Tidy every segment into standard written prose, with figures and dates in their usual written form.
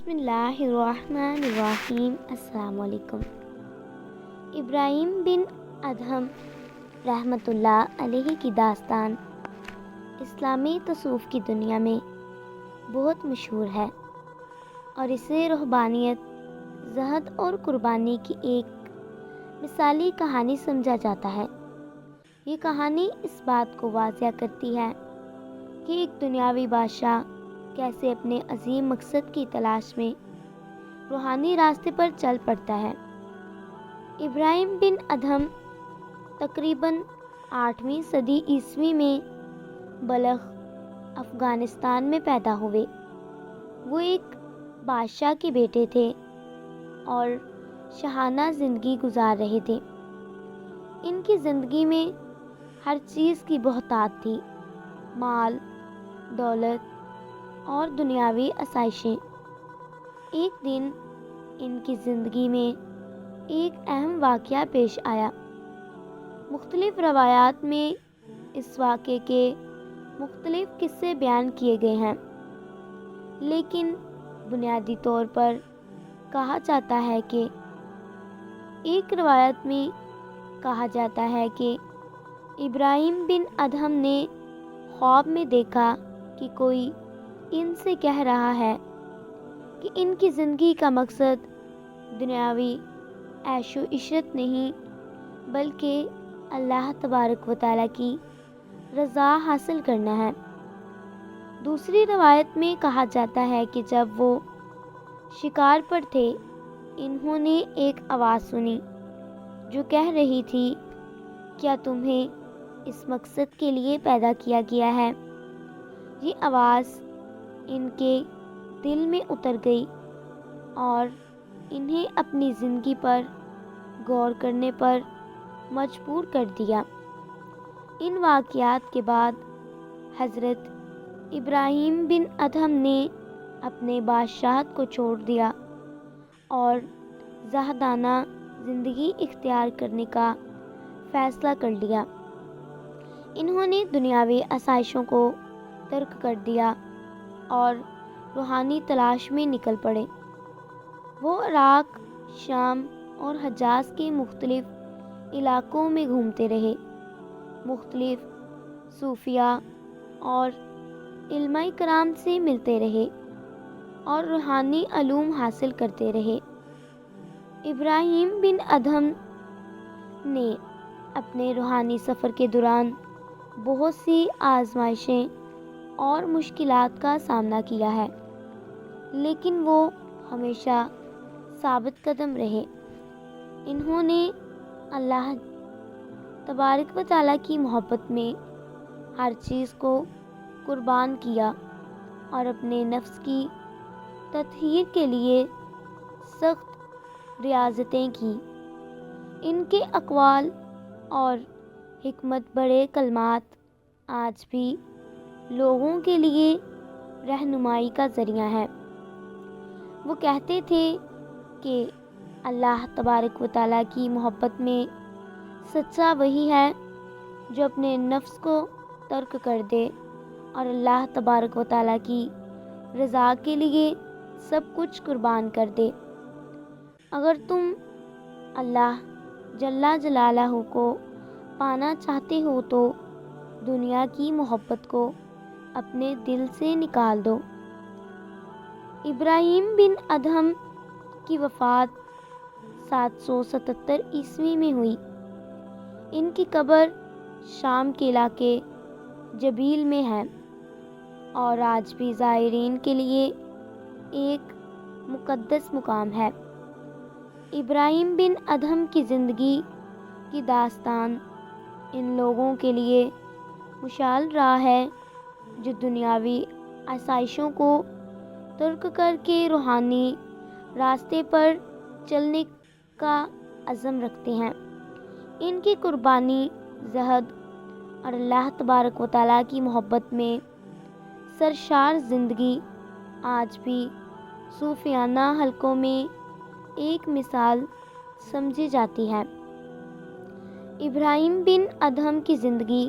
بسم اللہ الرحمن الرحیم۔ السلام علیکم۔ ابراہیم بن ادہم رحمۃ اللہ علیہ کی داستان اسلامی تصوف کی دنیا میں بہت مشہور ہے اور اسے روحانیت، زہد اور قربانی کی ایک مثالی کہانی سمجھا جاتا ہے۔ یہ کہانی اس بات کو واضح کرتی ہے کہ ایک دنیاوی بادشاہ کیسے اپنے عظیم مقصد کی تلاش میں روحانی راستے پر چل پڑتا ہے۔ ابراہیم بن ادہم تقریباً 8ویں صدی عیسوی میں بلخ، افغانستان میں پیدا ہوئے۔ وہ ایک بادشاہ کے بیٹے تھے اور شاہانہ زندگی گزار رہے تھے۔ ان کی زندگی میں ہر چیز کی بہتات تھی، مال، دولت اور دنیاوی آسائشیں۔ ایک دن ان کی زندگی میں ایک اہم واقعہ پیش آیا۔ مختلف روایات میں اس واقعے کے مختلف قصے بیان کیے گئے ہیں، لیکن بنیادی طور پر کہا جاتا ہے کہ ایک روایت میں کہا جاتا ہے کہ ابراہیم بن ادہم نے خواب میں دیکھا کہ کوئی ان سے کہہ رہا ہے کہ ان کی زندگی کا مقصد دنیاوی عیش و عشرت نہیں بلکہ اللہ تبارک و تعالیٰ کی رضا حاصل کرنا ہے۔ دوسری روایت میں کہا جاتا ہے کہ جب وہ شکار پر تھے، انہوں نے ایک آواز سنی جو کہہ رہی تھی، کیا تمہیں اس مقصد کے لیے پیدا کیا گیا ہے؟ یہ آواز ان کے دل میں اتر گئی اور انہیں اپنی زندگی پر غور کرنے پر مجبور کر دیا۔ ان واقعات کے بعد حضرت ابراہیم بن ادہم نے اپنے بادشاہت کو چھوڑ دیا اور زاہدانہ زندگی اختیار کرنے کا فیصلہ کر لیا۔ انہوں نے دنیاوی آسائشوں کو ترک کر دیا اور روحانی تلاش میں نکل پڑے۔ وہ عراق، شام اور حجاز کے مختلف علاقوں میں گھومتے رہے، مختلف صوفیاء اور علماء کرام سے ملتے رہے اور روحانی علوم حاصل کرتے رہے۔ ابراہیم بن ادہم نے اپنے روحانی سفر کے دوران بہت سی آزمائشیں اور مشکلات کا سامنا کیا ہے، لیکن وہ ہمیشہ ثابت قدم رہے۔ انہوں نے اللہ تبارک و تعالیٰ کی محبت میں ہر چیز کو قربان کیا اور اپنے نفس کی تطہیر کے لیے سخت ریاضتیں کی۔ ان کے اقوال اور حکمت بڑے کلمات آج بھی لوگوں کے لیے رہنمائی کا ذریعہ ہے۔ وہ کہتے تھے کہ اللہ تبارک و تعالیٰ کی محبت میں سچا وہی ہے جو اپنے نفس کو ترک کر دے اور اللہ تبارک و تعالیٰ کی رضا کے لیے سب کچھ قربان کر دے۔ اگر تم اللہ جل جلالہ کو پانا چاہتے ہو تو دنیا کی محبت کو اپنے دل سے نکال دو۔ ابراہیم بن ادہم کی وفات 777 عیسوی میں ہوئی۔ ان کی قبر شام کے علاقے جبیل میں ہے اور آج بھی زائرین کے لیے ایک مقدس مقام ہے۔ ابراہیم بن ادہم کی زندگی کی داستان ان لوگوں کے لیے مشعل راہ ہے جو دنیاوی آسائشوں کو ترک کر کے روحانی راستے پر چلنے کا عزم رکھتے ہیں۔ ان کی قربانی، زہد اور اللہ تبارک و تعالیٰ کی محبت میں سرشار زندگی آج بھی صوفیانہ حلقوں میں ایک مثال سمجھی جاتی ہے۔ ابراہیم بن ادہم کی زندگی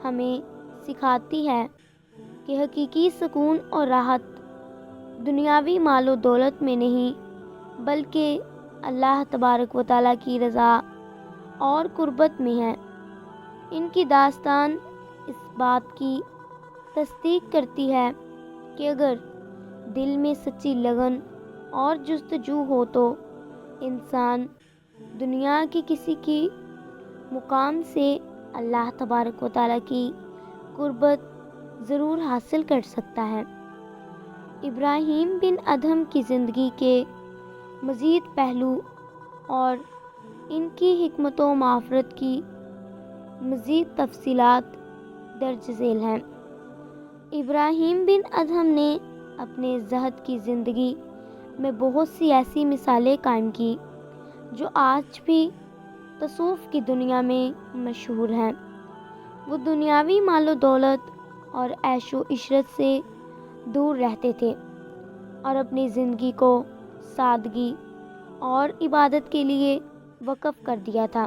ہمیں سکھاتی ہے کہ حقیقی سکون اور راحت دنیاوی مال و دولت میں نہیں بلکہ اللہ تبارک و تعالیٰ کی رضا اور قربت میں ہے۔ ان کی داستان اس بات کی تصدیق کرتی ہے کہ اگر دل میں سچی لگن اور جستجو ہو تو انسان دنیا کی کسی کی مقام سے اللہ تبارک و تعالیٰ کی قربت ضرور حاصل کر سکتا ہے۔ ابراہیم بن ادہم کی زندگی کے مزید پہلو اور ان کی حکمت و معرفت کی مزید تفصیلات درج ذیل ہیں۔ ابراہیم بن ادہم نے اپنے زہد کی زندگی میں بہت سی ایسی مثالیں قائم کی جو آج بھی تصوف کی دنیا میں مشہور ہیں۔ وہ دنیاوی مال و دولت اور عیش و عشرت سے دور رہتے تھے اور اپنی زندگی کو سادگی اور عبادت کے لیے وقف کر دیا تھا۔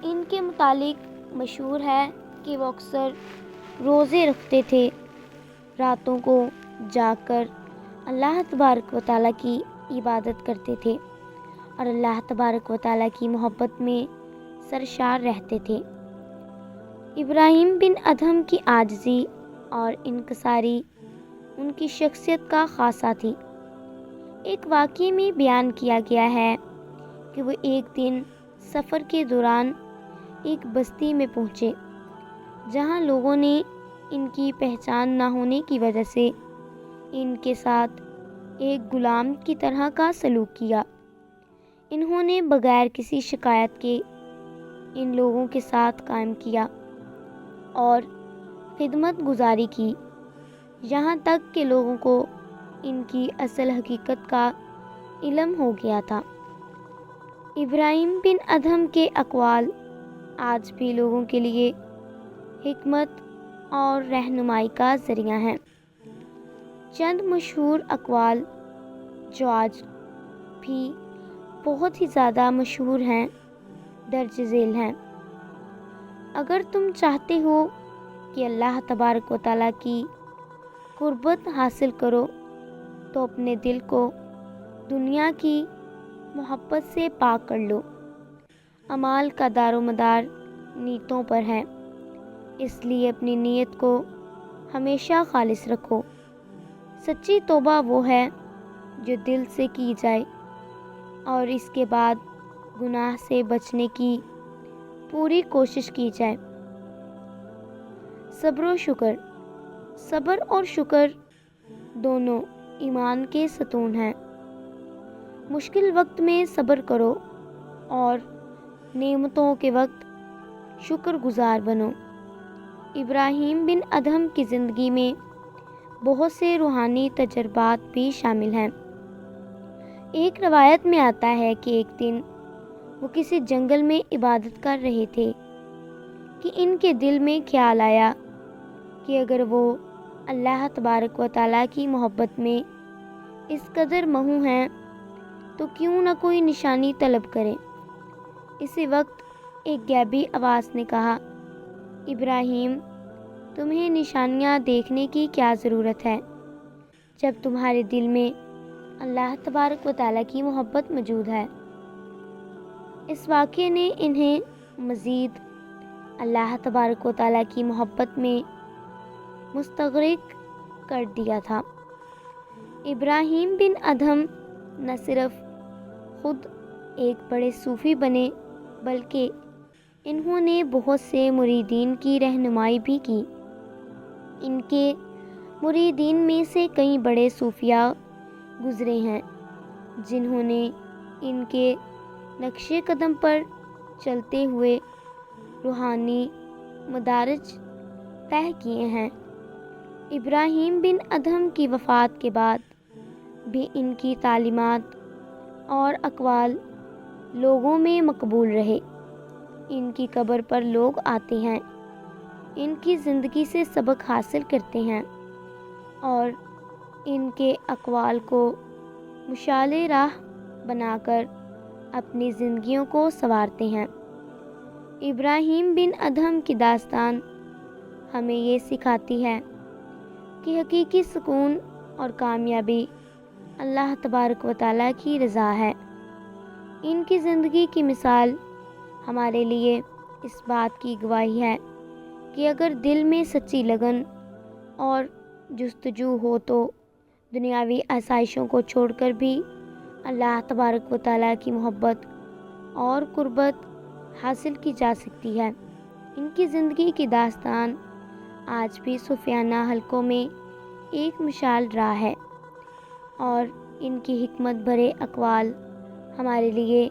ان کے متعلق مشہور ہے کہ وہ اکثر روزے رکھتے تھے، راتوں کو جاگ کر اللہ تبارک و تعالیٰ کی عبادت کرتے تھے اور اللہ تبارک و تعالیٰ کی محبت میں سرشار رہتے تھے۔ ابراہیم بن ادہم کی عاجزی اور انکساری ان کی شخصیت کا خاصہ تھی۔ ایک واقعے میں بیان کیا گیا ہے کہ وہ ایک دن سفر کے دوران ایک بستی میں پہنچے جہاں لوگوں نے ان کی پہچان نہ ہونے کی وجہ سے ان کے ساتھ ایک غلام کی طرح کا سلوک کیا۔ انہوں نے بغیر کسی شکایت کے ان لوگوں کے ساتھ قائم کیا اور خدمت گزاری کی، یہاں تک کہ لوگوں کو ان کی اصل حقیقت کا علم ہو گیا تھا۔ ابراہیم بن ادہم کے اقوال آج بھی لوگوں کے لیے حکمت اور رہنمائی کا ذریعہ ہیں۔ چند مشہور اقوال جو آج بھی بہت ہی زیادہ مشہور ہیں درج ذیل ہیں۔ اگر تم چاہتے ہو کہ اللہ تبارک و تعالیٰ کی قربت حاصل کرو تو اپنے دل کو دنیا کی محبت سے پاک کر لو۔ اعمال کا دار و مدار نیتوں پر ہے، اس لیے اپنی نیت کو ہمیشہ خالص رکھو۔ سچی توبہ وہ ہے جو دل سے کی جائے اور اس کے بعد گناہ سے بچنے کی پوری کوشش کی جائے۔ صبر و شکر۔ صبر اور شکر دونوں ایمان کے ستون ہیں۔ مشکل وقت میں صبر کرو اور نعمتوں کے وقت شکر گزار بنو۔ ابراہیم بن ادہم کی زندگی میں بہت سے روحانی تجربات بھی شامل ہیں۔ ایک روایت میں آتا ہے کہ ایک دن وہ کسی جنگل میں عبادت کر رہے تھے کہ ان کے دل میں خیال آیا کہ اگر وہ اللہ تبارک و تعالیٰ کی محبت میں اس قدر مہو ہیں تو کیوں نہ کوئی نشانی طلب کریں۔ اسی وقت ایک غیبی آواز نے کہا، ابراہیم، تمہیں نشانیاں دیکھنے کی کیا ضرورت ہے جب تمہارے دل میں اللہ تبارک و تعالیٰ کی محبت موجود ہے۔ اس واقعے نے انہیں مزید اللہ تبارک و تعالیٰ کی محبت میں مستغرق کر دیا تھا۔ ابراہیم بن ادہم نہ صرف خود ایک بڑے صوفی بنے بلکہ انہوں نے بہت سے مریدین کی رہنمائی بھی کی۔ ان کے مریدین میں سے کئی بڑے صوفیاء گزرے ہیں جنہوں نے ان کے نقش قدم پر چلتے ہوئے روحانی مدارج طے کیے ہیں۔ ابراہیم بن ادہم کی وفات کے بعد بھی ان کی تعلیمات اور اقوال لوگوں میں مقبول رہے۔ ان کی قبر پر لوگ آتے ہیں، ان کی زندگی سے سبق حاصل کرتے ہیں اور ان کے اقوال کو مشعل راہ بنا کر اپنی زندگیوں کو سنوارتے ہیں۔ ابراہیم بن ادہم کی داستان ہمیں یہ سکھاتی ہے کہ حقیقی سکون اور کامیابی اللہ تبارک و تعالیٰ کی رضا ہے۔ ان کی زندگی کی مثال ہمارے لیے اس بات کی گواہی ہے کہ اگر دل میں سچی لگن اور جستجو ہو تو دنیاوی آسائشوں کو چھوڑ کر بھی اللہ تبارک و تعالیٰ کی محبت اور قربت حاصل کی جا سکتی ہے۔ ان کی زندگی کی داستان آج بھی صوفیانہ حلقوں میں ایک مشعل راہ ہے اور ان کی حکمت بھرے اقوال ہمارے لیے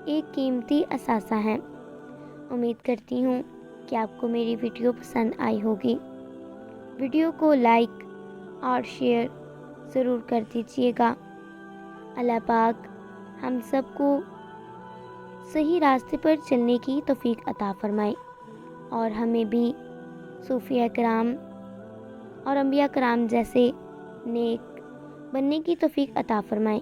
ایک قیمتی اثاثہ ہیں۔ امید کرتی ہوں کہ آپ کو میری ویڈیو پسند آئی ہوگی۔ ویڈیو کو لائک اور شیئر ضرور کر دیجیے گا۔ اللہ پاک ہم سب کو صحیح راستے پر چلنے کی توفیق عطا فرمائے اور ہمیں بھی صوفیہ کرام اور انبیاء کرام جیسے نیک بننے کی توفیق عطا فرمائے۔